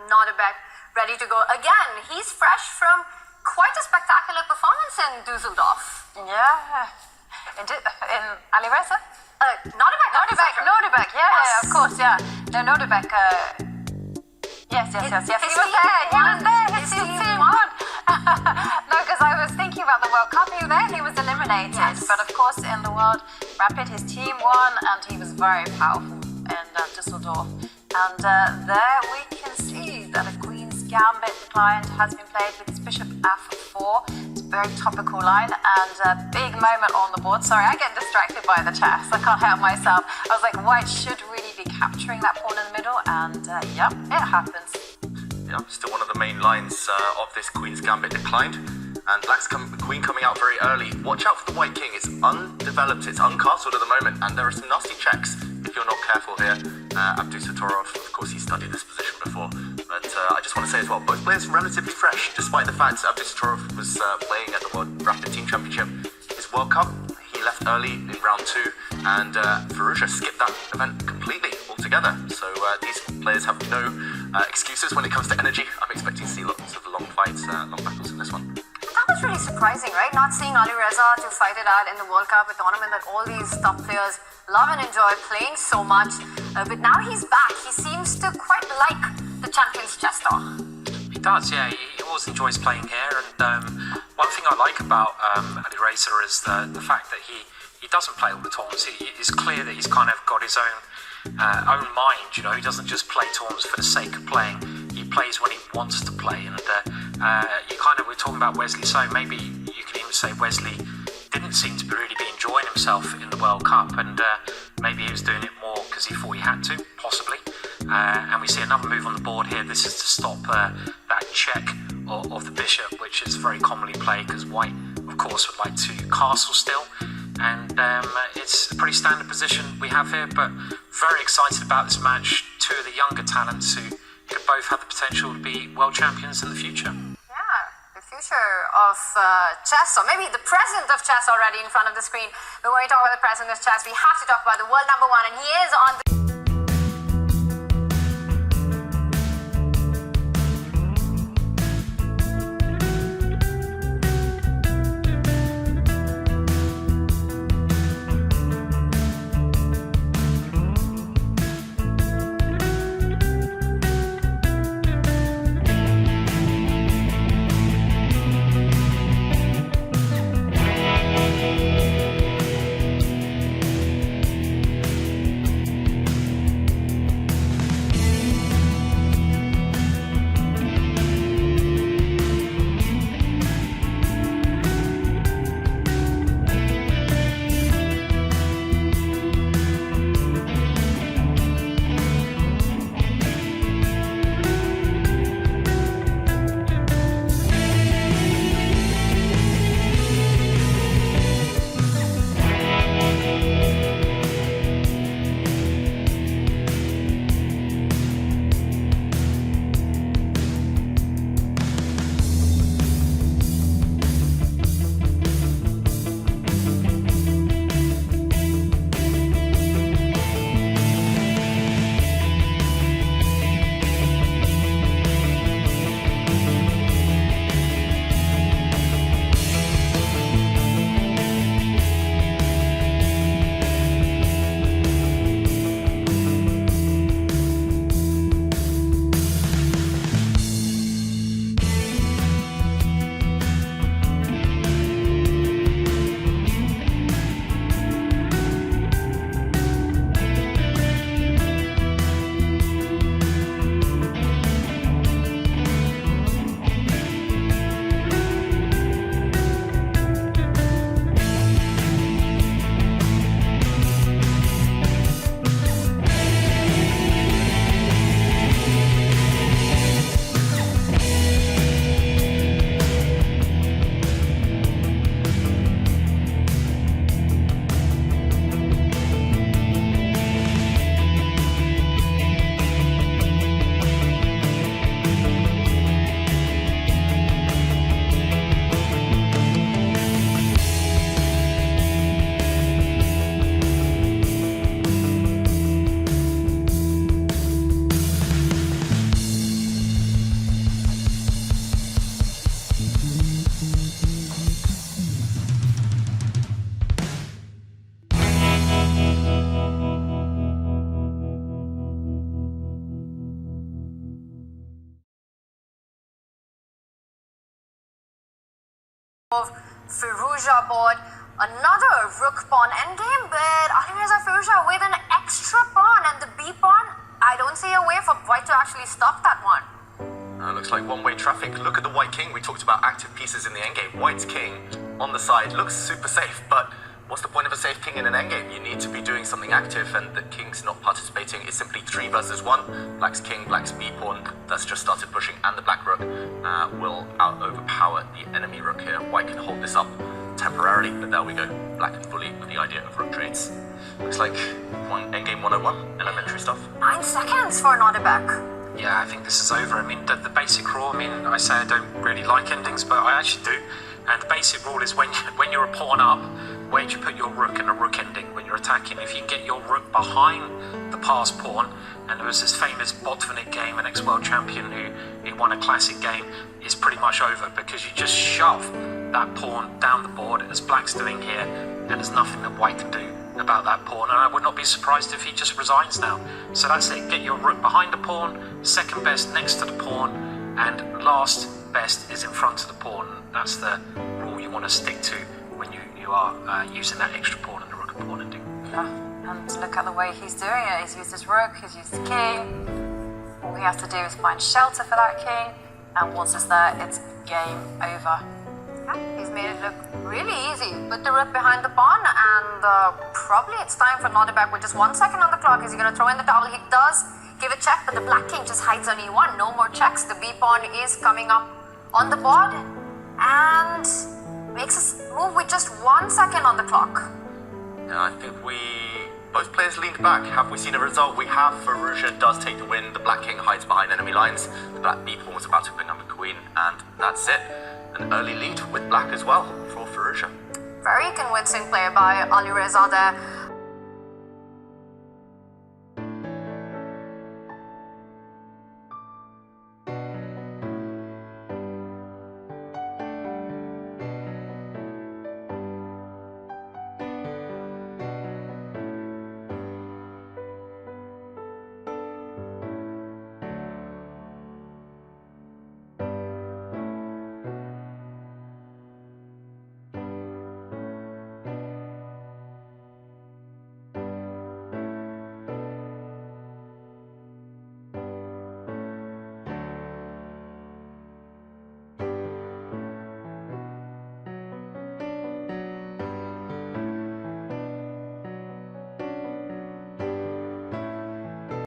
Nordebek ready to go. Again, he's fresh from quite a spectacular performance in Dusseldorf. Yeah. In Alireza? Nordebek. Yeah, of course, yeah. No, Nordebek. Yes. He was there. His team won. No, because I was thinking about the World Cup. He was eliminated. Yes. But of course, in the World Rapid, his team won, and he was very powerful in Dusseldorf. And there we can see that a Queen's Gambit client has been played with his Bishop F4. It's a very topical line and a big moment on the board. Sorry, I get distracted by the chess. I can't help myself. I was like, White should really be capturing that pawn in the middle, and yep, it happens. Yeah, still one of the main lines of this Queen's Gambit declined. And Black's Queen coming out very early. Watch out for the White King. It's undeveloped, it's uncastled at the moment, and there are some nasty checks if you're not careful here. Abdusattorov, of course, he studied this position before. But I just want to say as well, both players relatively fresh, despite the fact Abdusattorov was playing at the World Rapid Team Championship. His World Cup, he left early in round 2, and Firouzja skipped that event completely altogether. So these players have no excuses when it comes to energy. I'm expecting to see lots of long fights, long battles in this one. That was really surprising, right? Not seeing Alireza to fight it out in the World Cup, a tournament that all these top players love and enjoy playing so much. But now he's back. He seems to quite like the Champions Chess Tour. He does, yeah. He always enjoys playing here. And one thing I like about Alireza is the fact that he doesn't play all the tournaments. It's clear that he's kind of got his own mind. You know, he doesn't just play tournaments for the sake of playing. He plays when he wants to play, and we're talking about Wesley So. Maybe you can even say Wesley didn't seem to really be enjoying himself in the World Cup, and maybe he was doing it more because he thought he had to, possibly. And we see another move on the board here. This is to stop that check of the bishop, which is very commonly played because White, of course, would like to castle still. And it's a pretty standard position we have here, but very excited about this match. Two of the younger talents who could both have the potential to be world champions in the future. Yeah, the future of chess, or maybe the present of chess already in front of the screen. But when we talk about the present of chess, we have to talk about the world number 1, and he is on the Firouzja board. Another rook pawn endgame, but Alireza Firouzja with an extra pawn and the B pawn. I don't see a way for white to actually stop that one. Looks like one-way traffic. Look at the white king. We talked about active pieces in the endgame. White's king on the side looks super safe, but what's the point of a safe king in an endgame? You need to be doing something active, and the king's not participating. It's simply 3 versus 1. Black's king, black's b pawn, that's just started pushing, and the black rook will overpower the enemy rook here. White can hold this up temporarily, but there we go. Black can bully with the idea of rook trades. Looks like endgame 101, elementary stuff. 9 seconds for Nodebek. Yeah, I think this is over. I mean, the basic rule, I say I don't really like endings, but I actually do. And the basic rule is when you're a pawn up, where do you put your rook in a rook ending when you're attacking? If you can get your rook behind the passed pawn, and there was this famous Botvinnik game, an ex-world champion who won a classic game, it's pretty much over because you just shove that pawn down the board, as black's doing here, and there's nothing that white can do about that pawn, and I would not be surprised if he just resigns now. So that's it, get your rook behind the pawn, second best next to the pawn, and last best is in front of the pawn. That's the rule you want to stick to when you are using that extra pawn in the rook and pawn ending. Yeah, and look at the way he's doing it. He's used his rook, he's used the king. All we have to do is find shelter for that king, and once it's there, it's game over. He's made it look really easy. Put the rook behind the pawn, and probably it's time for Nodebek with just 1 second on the clock. Is he going to throw in the towel? He does give a check, but the black king just hides on e1. No more checks. The b pawn is coming up on the board and makes us move with just 1 second on the clock. Yeah, I think both players leaned back. Have we seen a result? We have. Firouzja does take the win. The black king hides behind enemy lines. The black b pawn was about to bring up a queen, and that's it. An early lead with black as well for Firouzja. Very convincing play by Alireza there.